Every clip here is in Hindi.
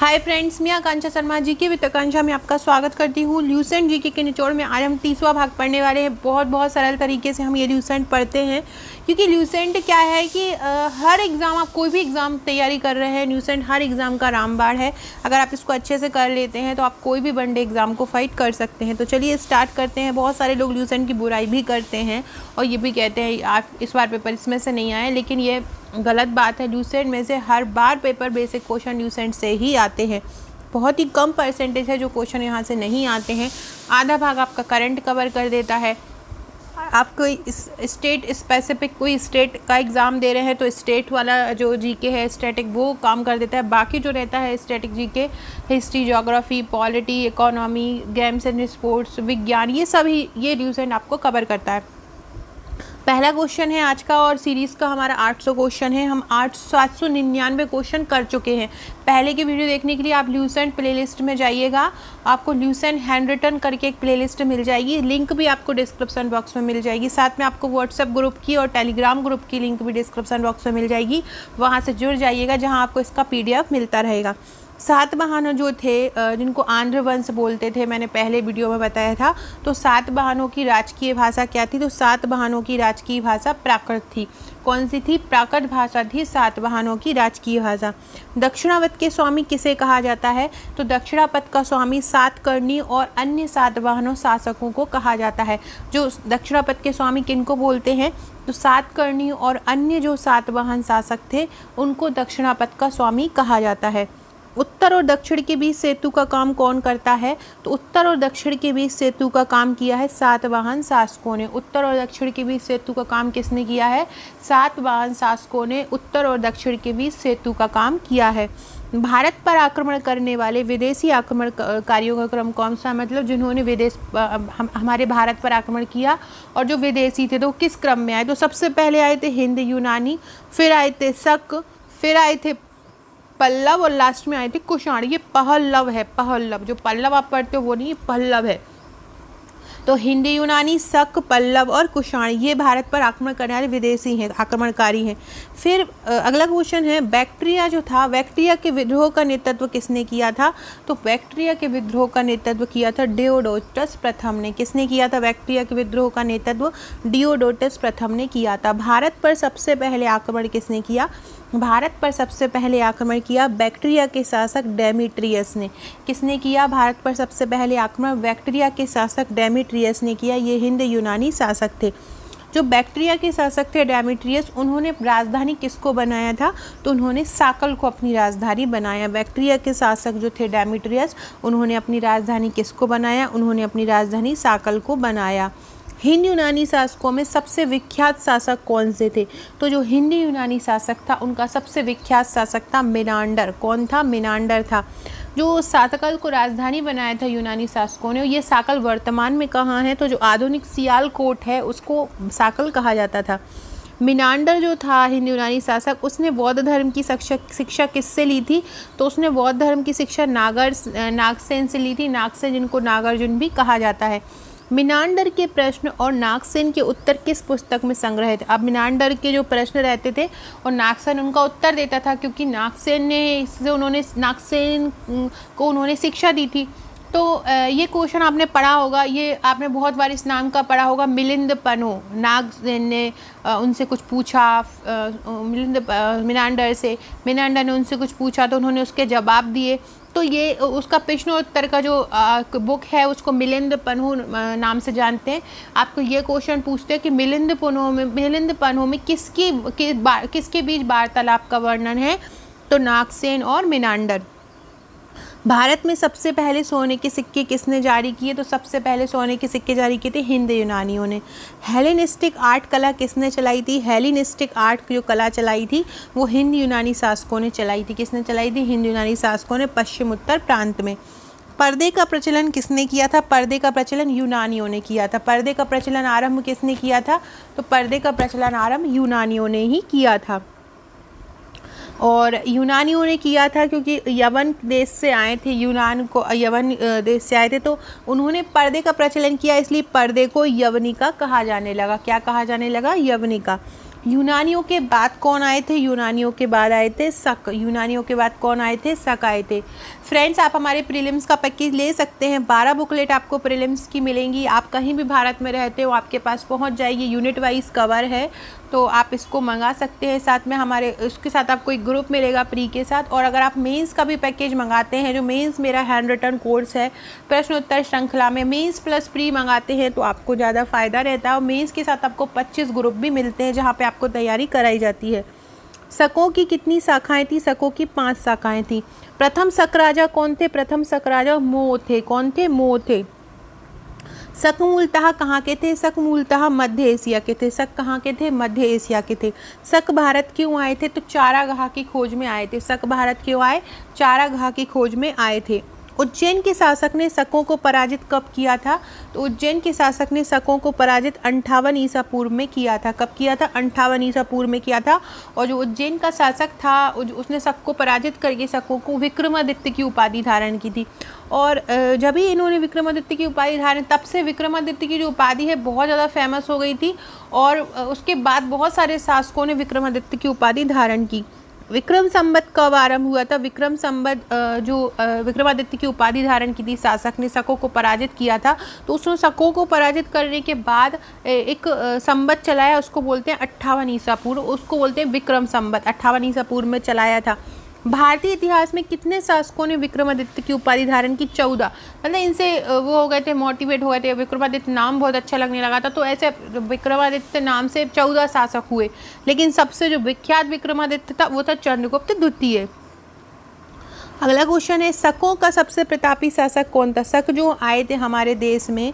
हाय फ्रेंड्स, मैं आकांक्षा शर्मा जी की वित्त आकांक्षा में आपका स्वागत करती हूँ। ल्यूसेंट जीके के निचोड़ में आज हम 30वां भाग पढ़ने वाले हैं। बहुत सरल तरीके से हम ये ल्यूसेंट पढ़ते हैं, क्योंकि ल्यूसेंट क्या है कि हर एग्ज़ाम, आप कोई भी एग्ज़ाम तैयारी कर रहे हैं, ल्यूसेंट हर एग्ज़ाम का रामबाण है। अगर आप इसको अच्छे से कर लेते हैं तो आप कोई भी वनडे एग्ज़ाम को फाइट कर सकते हैं। तो चलिए स्टार्ट करते हैं। बहुत सारे लोग ल्यूसेंट की बुराई भी करते हैं और ये भी कहते हैं आप इस बार पेपर इसमें से नहीं आए, लेकिन ये गलत बात है। ल्यूसेंट में से हर बार पेपर बेसिक क्वेश्चन ल्यूसेंट से ही आते हैं। बहुत ही कम परसेंटेज है जो क्वेश्चन यहाँ से नहीं आते हैं। आधा भाग आपका करंट कवर कर देता है। आप कोई स्टेट स्पेसिफिक कोई स्टेट का एग्ज़ाम दे रहे हैं तो स्टेट वाला जो जीके है स्टैटिक वो काम कर देता है। बाकी जो रहता है static GK, history, geography, polity, economy, games and sports, विज्ञान, ये सभी ये ल्यूसेंट आपको कवर करता है। पहला क्वेश्चन है आज का और सीरीज़ का हमारा 800 क्वेश्चन है। हम 799 क्वेश्चन कर चुके हैं। पहले की वीडियो देखने के लिए आप ल्यूसेंट प्लेलिस्ट में जाइएगा। आपको ल्यूसेंट हैंड रिटन करके एक प्लेलिस्ट मिल जाएगी, लिंक भी आपको डिस्क्रिप्शन बॉक्स में मिल जाएगी। साथ में आपको व्हाट्सएप ग्रुप की और टेलीग्राम ग्रुप की लिंक भी डिस्क्रिप्शन बॉक्स में मिल जाएगी। वहाँ से जुड़ जाइएगा, जहाँ आपको इसका PDF मिलता रहेगा। सातवाहन जो थे, जिनको आंध्र वंश बोलते थे, मैंने पहले वीडियो में बताया था। तो सातवाहनों की राजकीय भाषा क्या थी? तो सातवाहनों की राजकीय भाषा प्राकृत थी। कौन सी थी? प्राकृत भाषा थी सातवाहनों की राजकीय भाषा। दक्षिणापथ के स्वामी किसे कहा जाता है? तो दक्षिणापथ का स्वामी सातकर्णी और अन्य सातवाहनों शासकों को कहा जाता है। जो दक्षिणापथ के स्वामी किनको बोलते हैं? तो सातकर्णी और अन्य जो सातवाहन शासक थे उनको दक्षिणापथ का स्वामी कहा जाता है। उत्तर और दक्षिण के बीच सेतु का काम कौन करता है? तो उत्तर और दक्षिण के बीच सेतु का काम किया है सातवाहन शासकों ने। उत्तर और दक्षिण के बीच सेतु का काम किसने किया है? सातवाहन शासकों ने उत्तर और दक्षिण के बीच सेतु का काम किया है। भारत पर आक्रमण करने वाले विदेशी आक्रमणकारियों का क्रम कौन सा? मतलब जिन्होंने हमारे भारत पर आक्रमण किया और जो विदेशी थे तो किस क्रम में आए? तो सबसे पहले आए थे हिंद यूनानी, फिर आए थे शक, फिर आए थे पल्लव और लास्ट में आए थे कुषाण। ये पहल्लव है, पहल्लव। जो पल्लव आप पढ़ते हो वो नहीं, पहल्लव है। तो हिंद यूनानी, शक, पल्लव और कुषाण ये भारत पर आक्रमण करने वाले विदेशी हैं, आक्रमणकारी हैं। फिर अगला क्वेश्चन है, बैक्ट्रिया जो था, बैक्ट्रिया के विद्रोह का नेतृत्व किसने किया था? तो बैक्ट्रिया के विद्रोह का नेतृत्व किया था डियोडोटस प्रथम ने। किसने किया था बैक्ट्रिया के विद्रोह का नेतृत्व? डियोडोटस प्रथम ने किया था। भारत पर सबसे पहले आक्रमण किसने किया? भारत पर सबसे पहले आक्रमण किया बैक्ट्रिया के शासक डेमेट्रियस ने। किसने किया भारत पर सबसे पहले आक्रमण? बैक्ट्रिया के शासक डेमेट्रियस ने किया। ये हिंद यूनानी शासक थे। जो बैक्ट्रिया के शासक थे डेमेट्रियस, उन्होंने राजधानी किसको बनाया था? तो उन्होंने साकल को अपनी राजधानी बनाया। बैक्ट्रिया के शासक जो थे डेमेट्रियस, उन्होंने अपनी राजधानी किसको बनाया? उन्होंने अपनी राजधानी साकल को बनाया। हिंद यूनानी शासकों में सबसे विख्यात शासक कौन से थे? तो जो हिंद यूनानी शासक था उनका सबसे विख्यात शासक था मिनांडर। कौन था? मिनांडर था। जो साकल को राजधानी बनाया था यूनानी शासकों ने। ये साकल वर्तमान में कहाँ है? तो जो आधुनिक सियालकोट है उसको साकल कहा जाता था। मिनांडर जो था हिंद यूनानी शासक, उसने बौद्ध धर्म की शिक्षा किससे ली थी? तो उसने बौद्ध धर्म की शिक्षा नागसेन से ली थी। नागसेन, जिनको नागार्जुन भी कहा जाता है। मिनांडर के प्रश्न और नागसेन के उत्तर किस पुस्तक में संग्रहित है? अब मिनांडर के जो प्रश्न रहते थे और नागसेन उनका उत्तर देता था, क्योंकि नागसेन को उन्होंने शिक्षा दी थी। तो ये क्वेश्चन आपने पढ़ा होगा, ये आपने बहुत बार इस नाम का पढ़ा होगा, मिलिंद पनो। नागसेन ने उनसे कुछ पूछा, मिनांडर ने उनसे कुछ पूछा तो उन्होंने उसके जवाब दिए। तो ये उसका प्रश्नोत्तर का जो बुक है उसको मिलिंद पन्हो नाम से जानते हैं। आपको ये क्वेश्चन पूछते हैं कि मिलिंद पन्हो में किसके बीच वार्तालाप का वर्णन है? तो नागसेन और मिनांडर। भारत में सबसे पहले सोने के सिक्के किसने जारी किए? तो सबसे पहले सोने के सिक्के जारी किए थे हिंद यूनानियों ने। हेलेनिस्टिक आर्ट कला किसने चलाई थी? हेलेनिस्टिक आर्ट जो कला चलाई थी वो हिंद यूनानी शासकों ने चलाई थी। किसने चलाई थी? हिंद यूनानी शासकों ने, पश्चिम उत्तर प्रांत में। पर्दे का प्रचलन किसने किया था? पर्दे का प्रचलन यूनानियों ने किया था। पर्दे का प्रचलन आरंभ किसने किया था? तो पर्दे का प्रचलन आरंभ यूनानियों ने ही किया था। और यूनानियों ने किया था क्योंकि यवन देश से आए थे, यवन देश से आए थे, तो उन्होंने पर्दे का प्रचलन किया, इसलिए पर्दे को यवनिका कहा जाने लगा। क्या कहा जाने लगा? यवनिका। यूनानियों के बाद कौन आए थे? यूनानियों के बाद आए थे शक। यूनानियों के बाद कौन आए थे? शक आए थे। फ्रेंड्स, आप हमारे प्रीलिम्स का पैकेज ले सकते हैं। 12 बुकलेट आपको प्रीलिम्स की मिलेंगी। आप कहीं भी भारत में रहते हो आपके पास पहुंच जाएगी। यूनिट वाइज कवर है, तो आप इसको मंगा सकते हैं। साथ में हमारे उसके साथ आपको एक ग्रुप मिलेगा प्री के साथ। और अगर आप मेंस का भी पैकेज मंगाते हैं, जो मेंस मेरा हैंड रिटन कोर्स है प्रश्नोत्तर श्रृंखला में, मेंस प्लस प्री मंगाते हैं तो आपको ज़्यादा फ़ायदा रहता है। और मेंस के साथ आपको 25 ग्रुप भी मिलते हैं जहाँ पे आपको तैयारी कराई जाती है। शकों की कितनी शाखाएं थी? शकों की 5 शाखाएं थी। प्रथम शक राजा कौन थे? प्रथम शक राजा मोह थे। कौन थे? मोह थे। शक मूलतः कहाँ के थे? शक मूलतः मध्य एशिया के थे। शक कहाँ के थे? मध्य एशिया के थे। शक भारत क्यों आए थे? तो चारागाह की खोज में आए थे। शक भारत क्यों आए? चारागाह की खोज में आए थे। उज्जैन के शासक ने शकों को पराजित कब किया था? तो उज्जैन के शासक ने शकों को पराजित 58 ईसा पूर्व में किया था। कब किया था? 58 ईसा पूर्व में किया था। और जो उज्जैन का शासक था उसने शक को पराजित करके शकों को विक्रमादित्य की उपाधि धारण की थी। और जब ही इन्होंने विक्रमादित्य की उपाधि धारण, तब से विक्रमादित्य की जो उपाधि है बहुत ज़्यादा फेमस हो गई थी। और उसके बाद बहुत सारे शासकों ने विक्रमादित्य की उपाधि धारण की। विक्रम संवत कब आरंभ हुआ था? विक्रम संवत जो विक्रमादित्य की उपाधि धारण की थी शासक ने, शकों को पराजित किया था। तो उसने शकों को पराजित करने के बाद एक संवत चलाया, उसको बोलते हैं 58 ईसा पूर्व, उसको बोलते हैं विक्रम संवत। 58 ईसा पूर्व में चलाया था। भारतीय इतिहास में कितने शासकों ने विक्रमादित्य की उपाधि धारण की? 14। मतलब इनसे वो हो गए थे, मोटिवेट हो गए थे, विक्रमादित्य नाम बहुत अच्छा लगने लगा था, तो ऐसे विक्रमादित्य नाम से 14 शासक हुए। लेकिन सबसे जो विख्यात विक्रमादित्य था वो था चंद्रगुप्त द्वितीय। अगला क्वेश्चन है, शकों का सबसे प्रतापी शासक कौन था? शक जो आए थे हमारे देश में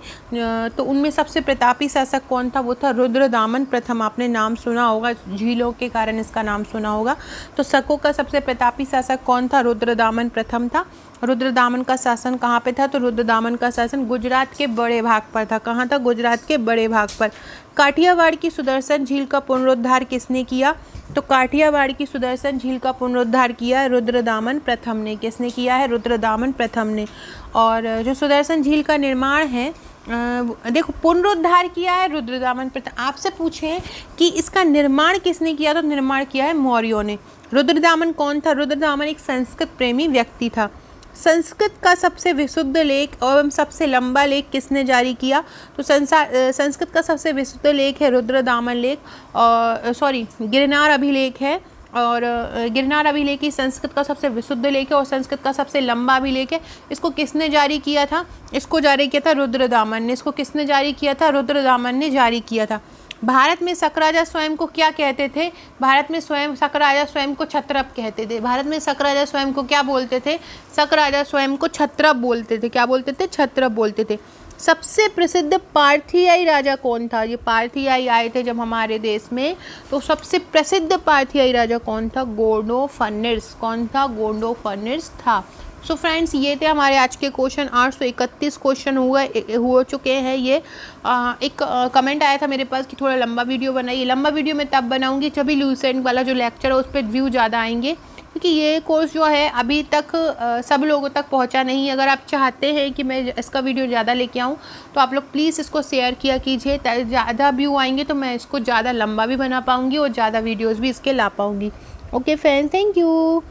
तो उनमें सबसे प्रतापी शासक कौन था? वो था रुद्रदामन प्रथम। आपने नाम सुना होगा, झीलों के कारण इसका नाम सुना होगा। तो शकों का सबसे प्रतापी शासक कौन था? रुद्रदामन प्रथम था। रुद्रदामन का शासन कहाँ पे था? तो रुद्रदामन का शासन गुजरात के बड़े भाग पर था। कहाँ था? गुजरात के बड़े भाग पर। काठियावाड़ की सुदर्शन झील का पुनरुद्धार किसने किया? तो काठियावाड़ की सुदर्शन झील का पुनरुद्धार किया रुद्रदामन प्रथम ने। किसने किया है? रुद्रदामन प्रथम ने। और जो सुदर्शन झील का निर्माण है, देखो पुनरुद्धार किया है रुद्रदामन प्रथम। आपसे पूछें कि इसका निर्माण किसने किया, तो निर्माण किया है मौर्यों ने। रुद्रदामन कौन था? रुद्रदामन एक संस्कृत प्रेमी व्यक्ति था। संस्कृत का सबसे विशुद्ध लेख एवं सबसे लंबा लेख किसने जारी किया? तो संस्कृत का सबसे विशुद्ध लेख है रुद्रदामन लेख, और गिरनार अभिलेख है। और गिरनार अभिलेख ही संस्कृत का सबसे विशुद्ध लेख है और संस्कृत का सबसे लंबा अभिलेख है। इसको किसने जारी किया था? इसको जारी किया था रुद्रदामन ने। इसको किसने जारी किया था? रुद्रदामन ने जारी किया था। भारत में शक राजा स्वयं को क्या कहते थे? भारत में शक राजा स्वयं को क्षत्रप कहते थे। भारत में शक राजा स्वयं को क्या बोलते थे? शक राजा स्वयं को क्षत्रप बोलते थे। क्या बोलते थे? क्षत्रप बोलते थे। सबसे प्रसिद्ध पार्थियाई राजा कौन था? ये पार्थियाई आए थे जब हमारे देश में, तो सबसे प्रसिद्ध पार्थियाई राजा कौन था? गोंडोफर्निस। कौन था? गोंडोफर्निस था। सो फ्रेंड्स, ये थे हमारे आज के क्वेश्चन। 831 क्वेश्चन हो चुके हैं। ये एक कमेंट आया था मेरे पास कि थोड़ा लंबा वीडियो बनाइए। लंबा वीडियो मैं तब बनाऊंगी जब भी ल्यूसेंट वाला जो लेक्चर है उस पर व्यू ज़्यादा आएंगे, क्योंकि ये कोर्स जो है अभी तक सब लोगों तक पहुंचा नहीं है। अगर आप चाहते हैं कि मैं इसका वीडियो ज़्यादा लेके आऊँ तो आप लोग प्लीज़ इसको शेयर किया कीजिए। ज़्यादा व्यू आएंगे तो मैं इसको ज़्यादा लंबा भी बना पाऊँगी और ज़्यादा वीडियोज़ भी इसके ला पाऊँगी। Okay friends, thank you.